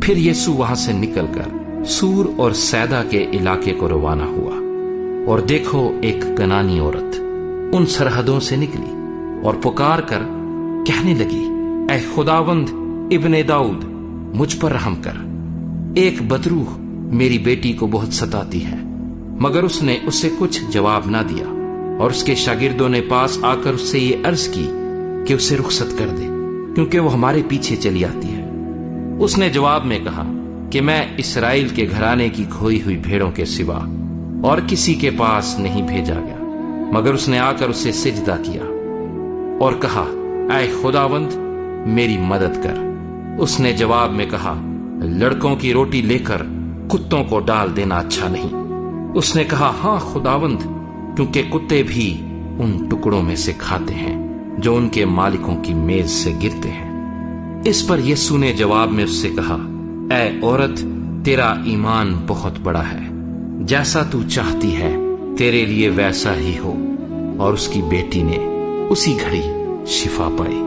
پھر یسوع وہاں سے نکل کر سور اور سیدا کے علاقے کو روانہ ہوا، اور دیکھو ایک کنانی عورت ان سرحدوں سے نکلی اور پکار کر کہنے لگی، اے خداوند ابن داؤد، مجھ پر رحم کر، ایک بدروح میری بیٹی کو بہت ستاتی ہے۔ مگر اس نے اسے کچھ جواب نہ دیا، اور اس کے شاگردوں نے پاس آ کر اس سے یہ عرض کی کہ اسے رخصت کر دے، کیونکہ وہ ہمارے پیچھے چلی آتی ہے۔ اس نے جواب میں کہا کہ میں اسرائیل کے گھرانے کی کھوئی ہوئی بھیڑوں کے سوا اور کسی کے پاس نہیں بھیجا گیا۔ مگر اس نے آ کر اسے سجدہ کیا اور کہا، اے خداوند میری مدد کر۔ اس نے جواب میں کہا، لڑکوں کی روٹی لے کر کتوں کو ڈال دینا اچھا نہیں۔ اس نے کہا، ہاں خداوند، کیونکہ کتے بھی ان ٹکڑوں میں سے کھاتے ہیں جو ان کے مالکوں کی میز سے گرتے ہیں۔ اس پر یسوع نے جواب میں اس سے کہا، اے عورت، تیرا ایمان بہت بڑا ہے، جیسا تو چاہتی ہے تیرے لیے ویسا ہی ہو۔ اور اس کی بیٹی نے اسی گھڑی شفا پائی۔